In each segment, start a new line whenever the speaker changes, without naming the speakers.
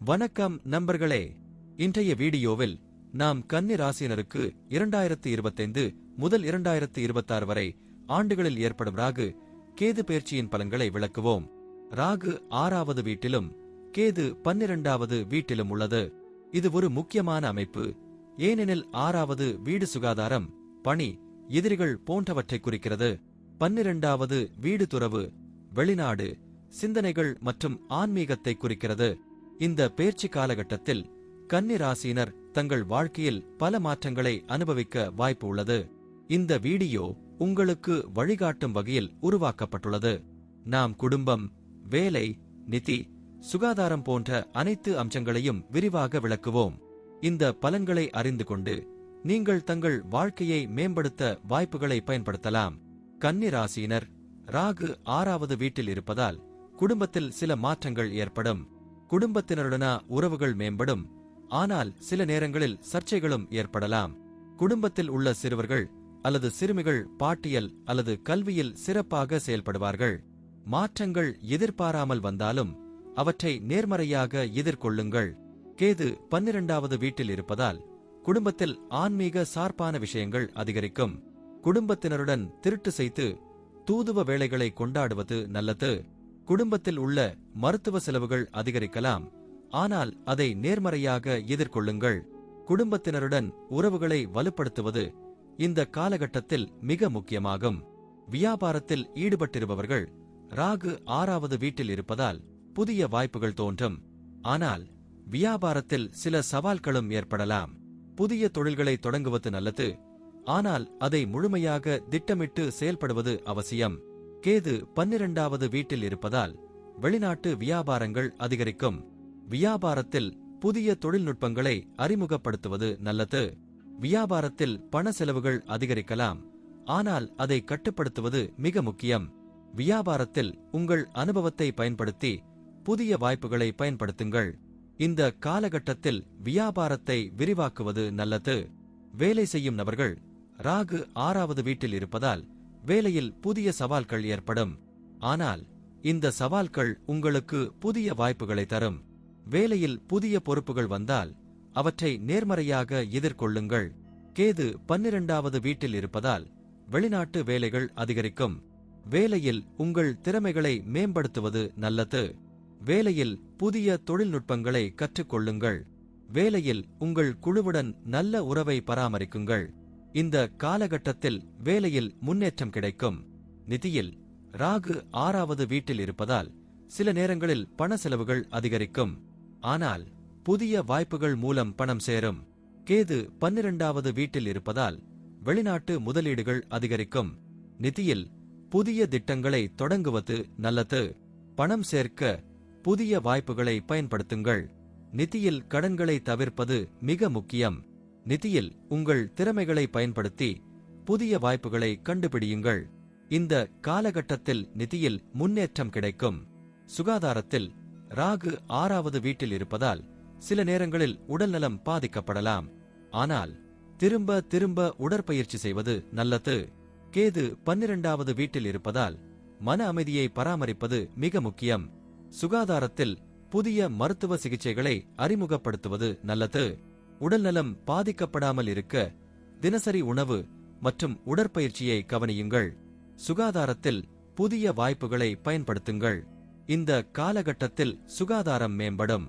வணக்கம் நண்பர்களே. இன்றைய வீடியோவில் நாம் கன்னி ராசியினருக்கு 2025 முதல் 2026 வரை ஆண்டுகளில் ஏற்படும் ராகு கேது பெயர்ச்சியின் பலன்களை விளக்குவோம். ராகு 6வது வீட்டிலும் கேது 12வது வீட்டிலும் உள்ளது. இது ஒரு முக்கியமான அமைப்பு. ஏனெனில் 6வது வீடு சுகாதாரம், பணி, எதிரிகள் போன்றவற்றை குறிக்கிறது. 12வது வீடு துறவு, வெளிநாடு, சிந்தனைகள் மற்றும் ஆன்மீகத்தை குறிக்கிறது. இந்த பெயர்ச்சி காலகட்டத்தில் கன்னி ராசியினர் தங்கள் வாழ்க்கையில் பல மாற்றங்களை அனுபவிக்க வாய்ப்பு உள்ளது. இந்த வீடியோ உங்களுக்கு வழிகாட்டும் வகையில் உருவாக்கப்பட்டுள்ளது. நாம் குடும்பம், வேலை, நிதி, சுகாதாரம் போன்ற அனைத்து அம்சங்களையும் விரிவாக விளக்குவோம். இந்த பலன்களை அறிந்து கொண்டு நீங்கள் தங்கள் வாழ்க்கையை மேம்படுத்த வாய்ப்புகளை பயன்படுத்தலாம். கன்னி ராசியினர் ராகு 6வது வீட்டில் இருப்பதால் குடும்பத்தில் சில மாற்றங்கள் ஏற்படும். குடும்பத்தினருடன உறவுகள் மேம்படும். ஆனால் சில நேரங்களில் சர்ச்சைகளும் ஏற்படலாம். குடும்பத்தில் உள்ள சிறுவர்கள் அல்லது சிறுமிகள் பாட்டியல் அல்லது கல்வியில் சிறப்பாக செயல்படுவார்கள். மாற்றங்கள் எதிர்பாராமல் வந்தாலும் அவற்றை நேர்மறையாக எதிர்கொள்ளுங்கள். கேது 12வது வீட்டில் இருப்பதால் குடும்பத்தில் ஆன்மீக சார்பான விஷயங்கள் அதிகரிக்கும். குடும்பத்தினருடன் திருட்டு செய்து தூதுவ வேளைகளை கொண்டாடுவது நல்லது. குடும்பத்தில் உள்ள மருத்துவ செலவுகள் அதிகரிக்கலாம். ஆனால் அதை நேர்மறையாக எதிர்கொள்ளுங்கள். குடும்பத்தினருடன் உறவுகளை வலுப்படுத்துவது இந்த காலகட்டத்தில் மிக முக்கியமாகும். வியாபாரத்தில் ஈடுபட்டிருப்பவர்கள் ராகு 6வது வீட்டில் இருப்பதால் புதிய வாய்ப்புகள் தோன்றும். ஆனால் வியாபாரத்தில் சில சவால்களும் ஏற்படலாம். புதிய தொழில்களை தொடங்குவது நல்லது. ஆனால் அதை முழுமையாக திட்டமிட்டு செயல்படுவது அவசியம். கேது 12வது வீட்டில் இருப்பதால் வெளிநாட்டு வியாபாரங்கள் அதிகரிக்கும். வியாபாரத்தில் புதிய தொழில்நுட்பங்களை அறிமுகப்படுத்துவது நல்லது. வியாபாரத்தில் பண செலவுகள் அதிகரிக்கலாம். ஆனால் அதை கட்டுப்படுத்துவது மிக முக்கியம். வியாபாரத்தில் உங்கள் அனுபவத்தை பயன்படுத்தி புதிய வாய்ப்புகளை பயன்படுத்துங்கள். இந்த காலகட்டத்தில் வியாபாரத்தை விரிவாக்குவது நல்லது. வேலை செய்யும் நபர்கள் ராகு 6வது வீட்டில் இருப்பதால் வேலையில் புதிய சவால்கள் ஏற்படும். ஆனால் இந்த சவால்கள் உங்களுக்கு புதிய வாய்ப்புகளை தரும். வேலையில் புதிய பொறுப்புகள் வந்தால் அவற்றை நேர்மறையாக எதிர்கொள்ளுங்கள். கேது 12வது வீட்டில் இருப்பதால் வெளிநாட்டு வேலைகள் அதிகரிக்கும். வேலையில் உங்கள் திறமைகளை மேம்படுத்துவது நல்லது. வேலையில் புதிய தொழில்நுட்பங்களை கற்றுக்கொள்ளுங்கள். வேலையில் உங்கள் குழுவுடன் நல்ல உறவை பராமரிக்குங்கள். இந்த காலகட்டத்தில் வேலையில் முன்னேற்றம் கிடைக்கும். நிதியில் ராகு 6வது வீட்டில் இருப்பதால் சில நேரங்களில் பண செலவுகள் அதிகரிக்கும். ஆனால் புதிய வாய்ப்புகள் மூலம் பணம் சேரும். கேது 12வது வீட்டில் இருப்பதால் வெளிநாட்டு முதலீடுகள் அதிகரிக்கும். நிதியில் புதிய திட்டங்களை தொடங்குவது நல்லது. பணம் சேர்க்க புதிய வாய்ப்புகளை பயன்படுத்துங்கள். நிதியில் கடன்களை தவிர்ப்பது மிக முக்கியம். நிதியில் உங்கள் திறமைகளை பயன்படுத்தி புதிய வாய்ப்புகளை கண்டுபிடியுங்கள். இந்த காலகட்டத்தில் நிதியில் முன்னேற்றம் கிடைக்கும். சுகாதாரத்தில் ராகு 6வது வீட்டில் இருப்பதால் சில நேரங்களில் உடல்நலம் பாதிக்கப்படலாம். ஆனால் திரும்ப திரும்ப உடற்பயிற்சி செய்வது நல்லது. கேது 12வது வீட்டில் இருப்பதால் மன அமைதியை பராமரிப்பது மிக முக்கியம். சுகாதாரத்தில் புதிய மருத்துவ சிகிச்சைகளை அறிமுகப்படுத்துவது நல்லது. உடல்நலம் பாதிக்கப்படாமல் இருக்க தினசரி உணவு மற்றும் உடற்பயிற்சியை கவனியுங்கள். சுகாதாரத்தில் புதிய வாய்ப்புகளை பயன்படுத்துங்கள். இந்த காலகட்டத்தில் சுகாதாரம் மேம்படும்.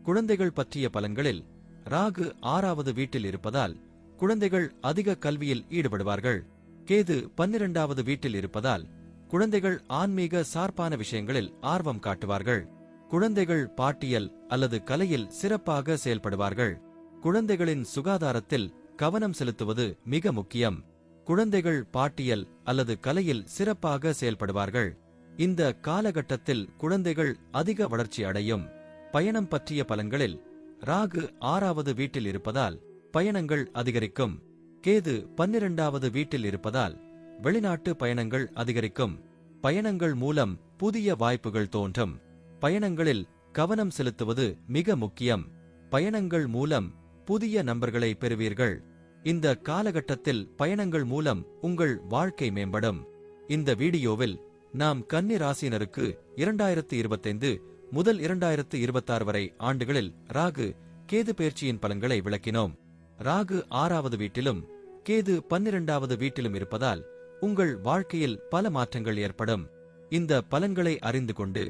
குழந்தைகள் பற்றிய பலன்களில் ராகு 6வது வீட்டில் இருப்பதால் குழந்தைகள் அதிக கல்வியில் ஈடுபடுவார்கள். கேது 12வது வீட்டில் இருப்பதால் குழந்தைகள் ஆன்மீக சார்பான விஷயங்களில் ஆர்வம் காட்டுவார்கள். குழந்தைகள் பாட்டியல் அல்லது கலையில் சிறப்பாக செயல்படுவார்கள். குழந்தைகளின் சுகாதாரத்தில் கவனம் செலுத்துவது மிக முக்கியம். குழந்தைகள் பாட்டியல் அல்லது கலையில் சிறப்பாக செயல்படுவார்கள். இந்த காலகட்டத்தில் குழந்தைகள் அதிக வளர்ச்சி அடையும். பயணம் பற்றிய பலன்களில் ராகு 6வது வீட்டில் இருப்பதால் பயணங்கள் அதிகரிக்கும். கேது 12வது வீட்டில் இருப்பதால் வெளிநாட்டு பயணங்கள் அதிகரிக்கும். பயணங்கள் மூலம் புதிய வாய்ப்புகள் தோன்றும். பயணங்களில் கவனம் செலுத்துவது மிக முக்கியம். பயணங்கள் மூலம் புதிய நண்பர்களை பெறுவீர்கள். இந்த காலகட்டத்தில் பயணங்கள் மூலம் உங்கள் வாழ்க்கை மேம்படும். இந்த வீடியோவில் நாம் கன்னி ராசியினருக்கு 2025 முதல் 2026 வரை ஆண்டுகளில் ராகு கேது பெயர்ச்சியின் பலன்களை விளக்கினோம். ராகு 6வது வீட்டிலும் கேது 12வது வீட்டிலும் இருப்பதால் உங்கள் வாழ்க்கையில் பல மாற்றங்கள் ஏற்படும். இந்த பலன்களை அறிந்து கொண்டு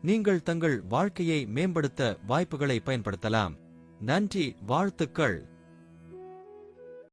நீங்கள் தங்கள் வாழ்க்கையை மேம்படுத்த வாய்ப்புகளை பயன்படுத்தலாம். நன்றி, வாழ்த்துக்கள்.